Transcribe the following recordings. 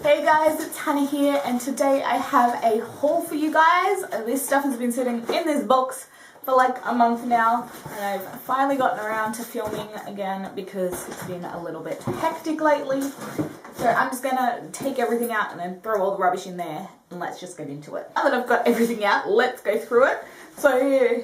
Hey guys, it's Hannah here, and today I have a haul for you guys. This stuff has been sitting in this box for like a month now, and I've finally gotten around to filming again because it's been a little bit hectic lately. So I'm just gonna take everything out and then throw all the rubbish in there, and let's just get into it. Now that I've got everything out, let's go through it. So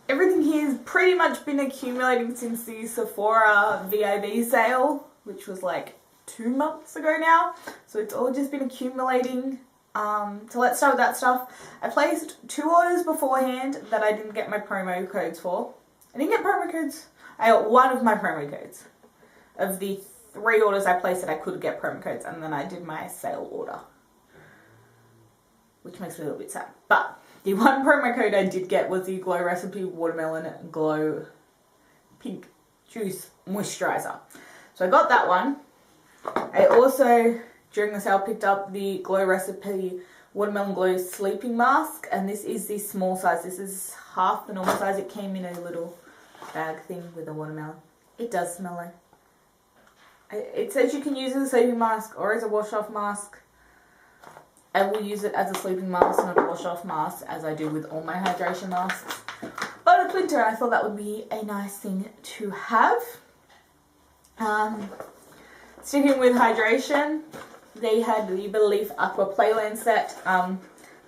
everything here has pretty much been accumulating since the Sephora VIB sale, which was like 2 months ago now, so it's all just been accumulating. So let's start with that stuff. I placed 2 orders beforehand that I didn't get my promo codes for. I didn't get promo codes. I got 1 of my promo codes. Of the 3 orders I placed that I could get promo codes, and then I did my sale order, which makes me a little bit sad. But the 1 promo code I did get was the Glow Recipe Watermelon Glow Pink Juice Moisturizer. So I got that one. I also, during the sale, picked up the Glow Recipe Watermelon Glow Sleeping Mask, and this is the small size. This is half the normal size. It came in a little bag thing with a watermelon. It does smell like... It says you can use it as a sleeping mask or as a wash-off mask. I will use it as a sleeping mask, not a wash-off mask, as I do with all my hydration masks. But it's winter, and I thought that would be a nice thing to have. Sticking with hydration, they had the Belif Aqua Playland set. I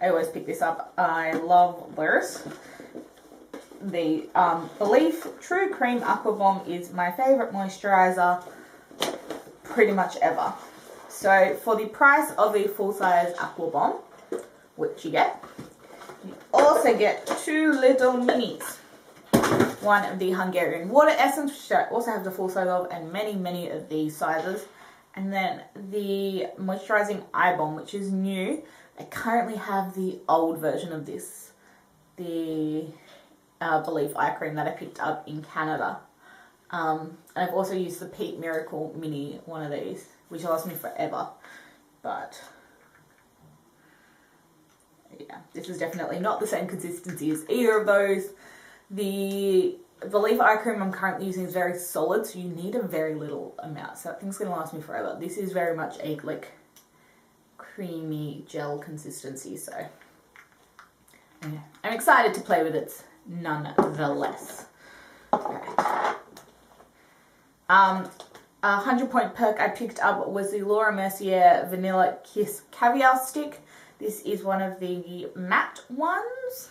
always pick this up. I love theirs. The Belif True Cream Aqua Bomb is my favourite moisturiser pretty much ever. So for the price of a full-size Aqua Bomb, which you get, you also get 2 little minis. One of the Hungarian Water Essence, which I also have the full size of, and many of these sizes. And then the Moisturizing Eye Balm, which is new. I currently have the old version of this, the Belif Eye Cream that I picked up in Canada. And I've also used the Peak Miracle Mini, one of these, which lasts me forever. But yeah, this is definitely not the same consistency as either of those. The Belif Eye Cream I'm currently using is very solid, so you need a very little amount. So that thing's going to last me forever. This is very much a like creamy gel consistency, so yeah. I'm excited to play with it nonetheless. Okay. A 100-point perk I picked up was the Laura Mercier Vanilla Kiss Caviar Stick. This is one of the matte ones.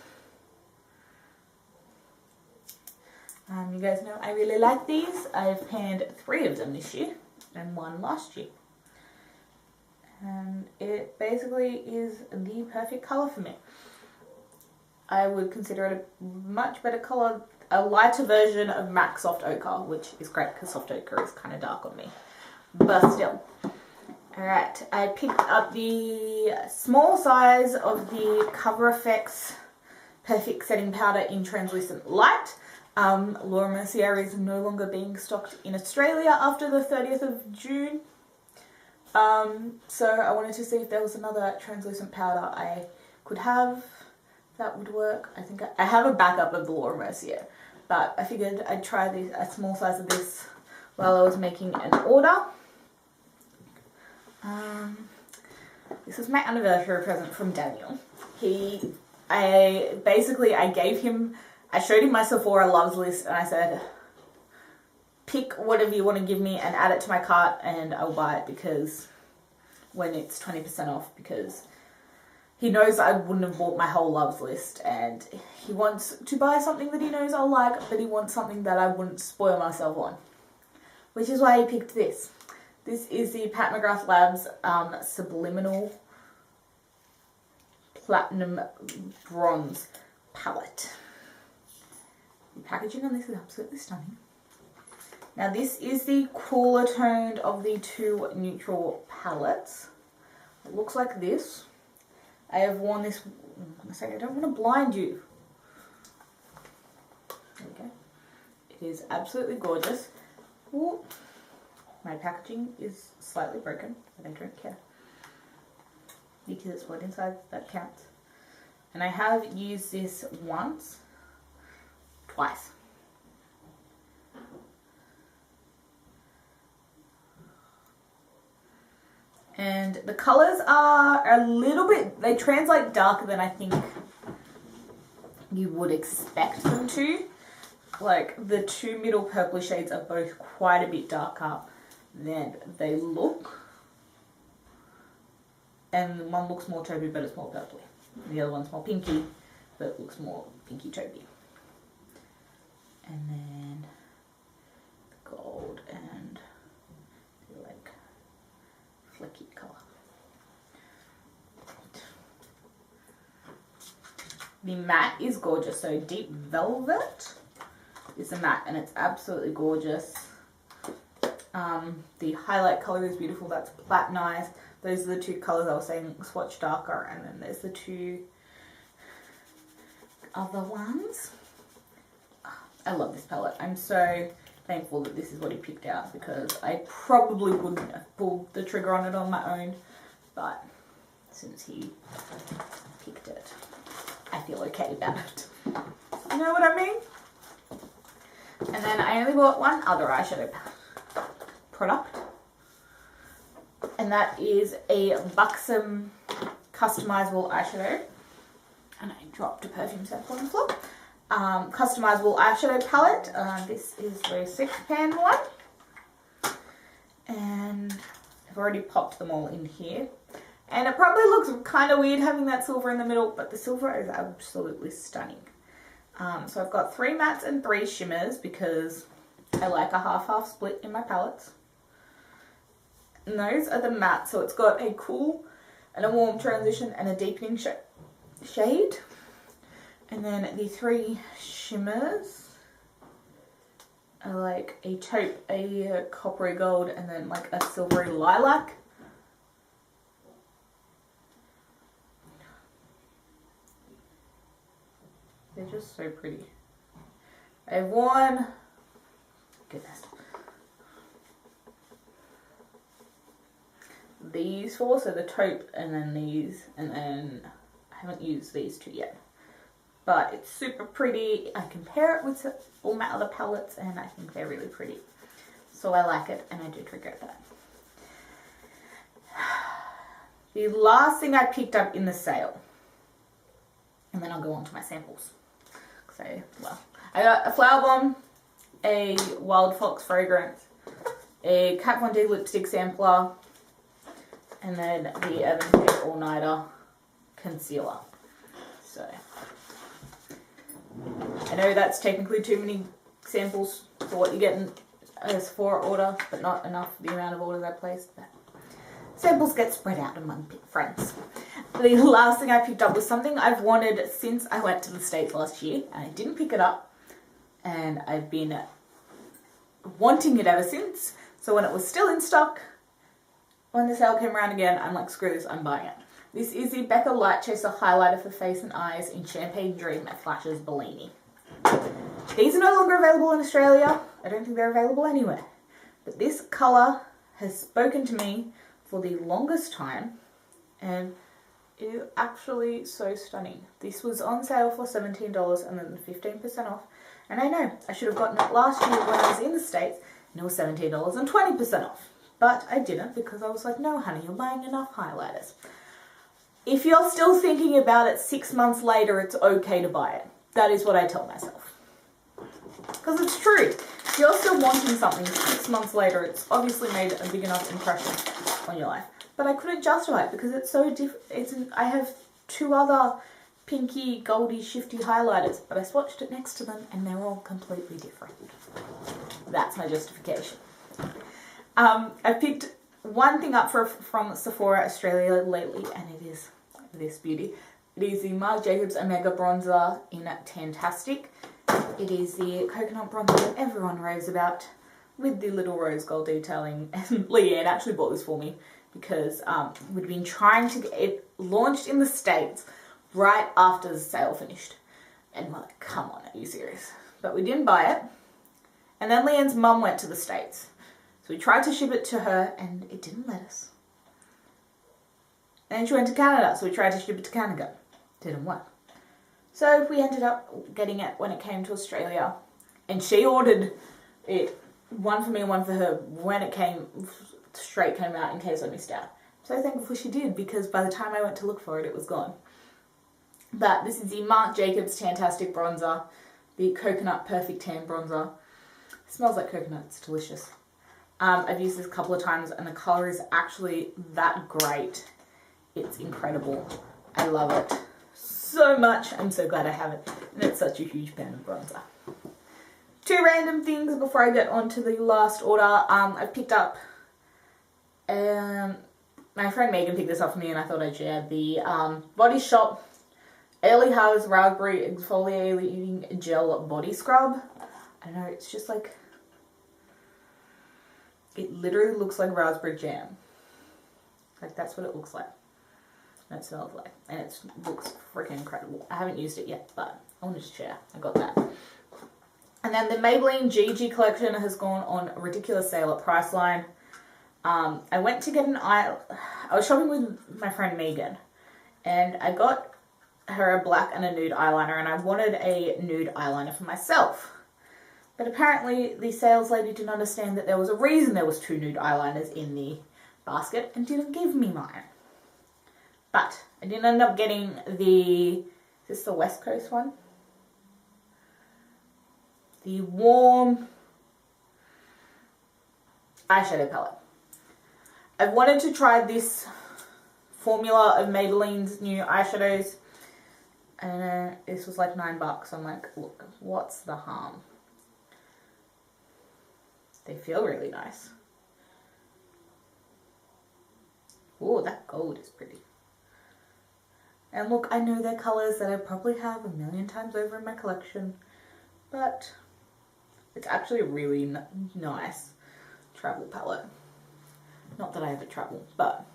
You guys know I really like these. I've panned 3 of them this year and 1 last year. And it basically is the perfect colour for me. I would consider it a much better colour, a lighter version of MAC Soft Ochre, which is great because Soft Ochre is kind of dark on me. But still. Alright, I picked up the small size of the Cover FX Perfect Setting Powder in Translucent Light. Laura Mercier is no longer being stocked in Australia after the 30th of June. So I wanted to see if there was another translucent powder I could have that would work. I think I have a backup of the Laura Mercier, but I figured I'd try a small size of this while I was making an order. This was my anniversary present from Daniel. I showed him my Sephora loves list, and I said, pick whatever you want to give me and add it to my cart and I'll buy it because when it's 20% off, because he knows I wouldn't have bought my whole loves list, and he wants to buy something that he knows I'll like, but he wants something that I wouldn't spoil myself on, which is why he picked this. This is the Pat McGrath Labs Subliminal Platinum Bronze Palette. The packaging on this is absolutely stunning. Now this is the cooler toned of the 2 neutral palettes. It looks like this. I have worn this, I don't want to blind you. There we go. It is absolutely gorgeous. Ooh. My packaging is slightly broken, but I don't care, because it's what inside that counts. And I have used this twice. And the colours are a little bit, they translate darker than I think you would expect them to. Like the two middle purple shades are both quite a bit darker than they look. And one looks more taupey, but it's more purpley. The other one's more pinky, but looks more pinky taupey. And then the gold and the like flecky colour. The matte is gorgeous. So Deep Velvet is a matte and it's absolutely gorgeous. The highlight colour is beautiful. That's Platinized. Those are the two colours I was saying, swatch darker, and then there's the two other ones. I love this palette. I'm so thankful that this is what he picked out because I probably wouldn't have pulled the trigger on it on my own, but since he picked it, I feel okay about it. You know what I mean? And then I only bought one other eyeshadow product, and that is a Buxom customizable eyeshadow. And I dropped a perfume sample on the floor. Customizable eyeshadow palette. This is the 6-pan one. And I've already popped them all in here. And it probably looks kind of weird having that silver in the middle, but the silver is absolutely stunning. So I've got 3 mattes and 3 shimmers because I like a half-half split in my palettes. And those are the mattes, so it's got a cool and a warm transition and a deepening shade. And then the 3 shimmers are like a taupe, a coppery gold, and then like a silvery lilac. They're just so pretty. I've worn, goodness, these 4, so the taupe and then these, and then I haven't used these 2 yet. But it's super pretty. I compare it with all my other palettes and I think they're really pretty. So I like it and I did regret that. The last thing I picked up in the sale, and then I'll go on to my samples. So, well, I got a Flower Bomb, a Wild Fox fragrance, a Kat Von D lipstick sampler, and then the Urban Decay All Nighter concealer. So, I know that's technically too many samples for what you get in a Sephora order, but not enough for the amount of orders I placed. But samples get spread out among friends. The last thing I picked up was something I've wanted since I went to the States last year, and I didn't pick it up, and I've been wanting it ever since. So when it was still in stock, when the sale came around again, I'm like, screw this, I'm buying it. This is the Becca Light Chaser Highlighter for Face and Eyes in Champagne Dream at Flashes Bellini. These are no longer available in Australia. I don't think they're available anywhere. But this colour has spoken to me for the longest time, and it is actually so stunning. This was on sale for $17 and then 15% off. And I know, I should have gotten it last year when I was in the States, and it was $17 and 20% off. But I didn't because I was like, no honey, you're buying enough highlighters. If you're still thinking about it 6 months later, it's okay to buy it. That is what I tell myself. Because it's true. If you're still wanting something 6 months later, it's obviously made a big enough impression on your life. But I couldn't justify it because it's so different. I have 2 other pinky, goldy, shifty highlighters, but I swatched it next to them and they're all completely different. That's my justification. I picked one thing up from Sephora Australia lately, and it is this beauty. It is the Marc Jacobs Omega Bronzer in Tantastic. It is the coconut bronzer that everyone raves about with the little rose gold detailing. And Leanne actually bought this for me because we'd been trying to get it launched in the States right after the sale finished. And we're like, come on, are you serious? But we didn't buy it. And then Leanne's mum went to the States. So we tried to ship it to her and it didn't let us. And she went to Canada, so we tried to ship it to Canada. Didn't work. So we ended up getting it when it came to Australia. And she ordered it, one for me and one for her, when it came out in case I missed out. so thankful she did, because by the time I went to look for it, it was gone. But this is the Marc Jacobs Tantastic Bronzer, the Coconut Perfect Tan Bronzer. It smells like coconut, it's delicious. I've used this a couple of times and the colour is actually that great. It's incredible. I love it so much. I'm so glad I have it. And it's such a huge pan of bronzer. Two random things before I get on to the last order. I picked up, my friend Megan picked this up for me and I thought I'd share, the Body Shop Early Harvest Raspberry Exfoliating Gel Body Scrub. I know, it's just like, it literally looks like raspberry jam. Like, that's what it looks like. And it smells like. And it looks freaking incredible. I haven't used it yet, but I wanted to share. I got that. And then the Maybelline GG collection has gone on a ridiculous sale at Priceline. I went to get I was shopping with my friend Megan. And I got her a black and a nude eyeliner. And I wanted a nude eyeliner for myself. But apparently the sales lady didn't understand that there was a reason there was 2 nude eyeliners in the basket and didn't give me mine. But I didn't end up getting the, is this the West Coast one? The warm eyeshadow palette. I've wanted to try this formula of Maybelline's new eyeshadows. And this was like $9. I'm like, look, what's the harm? They feel really nice. Oh, that gold is pretty. And look, I know they're colours that I probably have a million times over in my collection, but it's actually a really nice travel palette. Not that I ever travel, but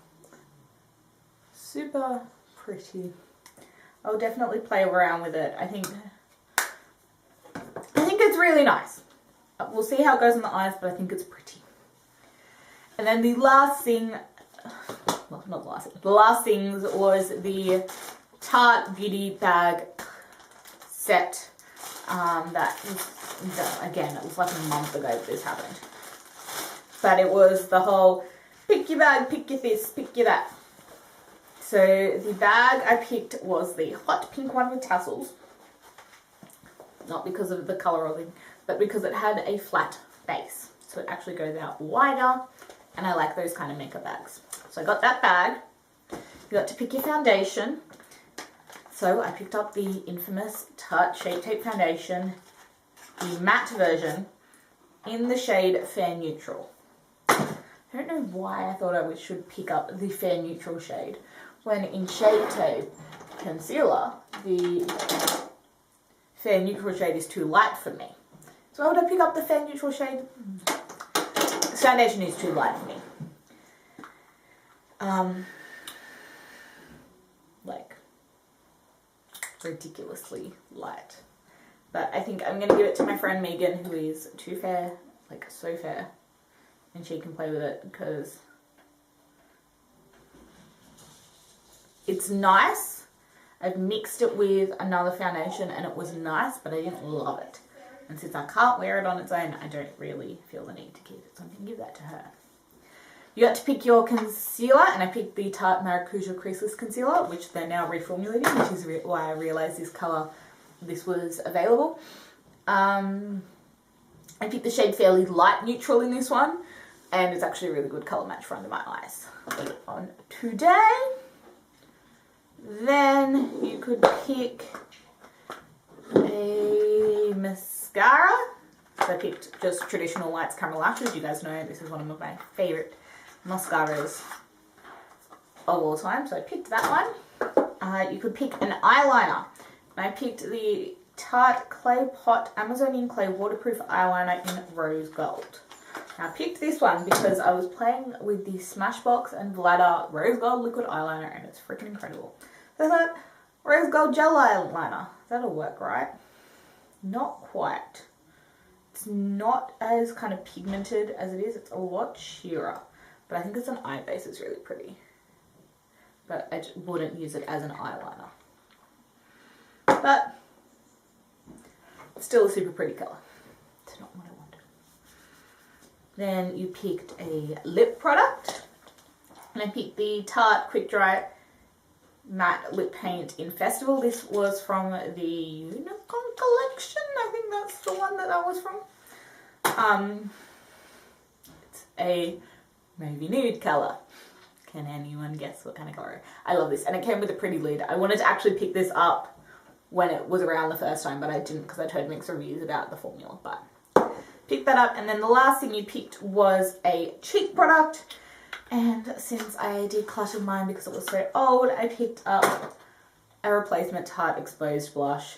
super pretty. I'll definitely play around with it. I think it's really nice. We'll see how it goes on the eyes, but I think it's pretty. And then the last thing, well, not the last thing, the last things was the Tarte Beauty Bag set. That was, again, it was like a month ago that this happened. But it was the whole, pick your bag, pick your this, pick your that. So the bag I picked was the hot pink one with tassels. Not because of the colour of it, but because it had a flat base. So it actually goes out wider, and I like those kind of makeup bags. So I got that bag. You got to pick your foundation. So I picked up the infamous Tarte Shape Tape Foundation, the matte version, in the shade Fair Neutral. I don't know why I thought I should pick up the Fair Neutral shade, when in Shape Tape Concealer, the Fair Neutral shade is too light for me. So why would I pick up the Fair Neutral shade? This foundation is too light for me. Like, ridiculously light. But I think I'm going to give it to my friend Megan, who is too fair, like so fair. And she can play with it because it's nice. I've mixed it with another foundation and it was nice, but I didn't love it. And since I can't wear it on its own, I don't really feel the need to keep it. So I'm going to give that to her. You got to pick your concealer, and I picked the Tarte Maracuja Creaseless Concealer, which they're now reformulating, which is why I realised this was available. I picked the shade Fairly Light Neutral in this one, and it's actually a really good colour match for under my eyes. I'll put it on today. Then you could pick a mascara. So I picked just Traditional Lights Camera Lashes. You guys know this is one of my favourite mascaras of all time. So I picked that one. You could pick an eyeliner. And I picked the Tarte Clay Pot Amazonian Clay Waterproof Eyeliner in Rose Gold. Now I picked this one because I was playing with the Smashbox and Vlada Rose Gold Liquid Eyeliner and it's freaking incredible. So I thought, Rose Gold Gel Eyeliner, that'll work, right? Not quite. It's not as kind of pigmented as it is. It's a lot sheerer. But I think it's an eye base. It's really pretty. But I just wouldn't use it as an eyeliner. But it's still a super pretty colour. It's not what I wanted. Then you picked a lip product. And I picked the Tarte Quick Dry Matte Lip Paint in Festival. This was from the Unicorn collection. I think that's the one that was from. It's a navy nude colour. Can anyone guess what kind of colour? I love this. And it came with a pretty lid. I wanted to actually pick this up when it was around the first time, but I didn't because I'd heard mixed reviews about the formula. But picked that up. And then the last thing you picked was a cheek product. And since I decluttered mine because it was so old, I picked up a replacement Tarte Exposed Blush.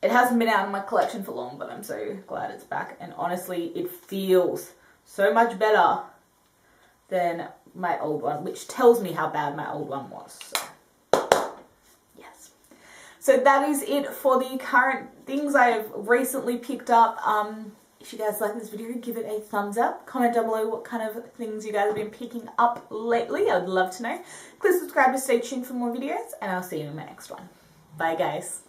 It hasn't been out in my collection for long, but I'm so glad it's back. And honestly, it feels so much better than my old one, which tells me how bad my old one was. So, yes. So that is it for the current things I have recently picked up. If you guys like this video, give it a thumbs up. Comment down below what kind of things you guys have been picking up lately. I would love to know. Click subscribe to stay tuned for more videos, and I'll see you in my next one. Bye, guys.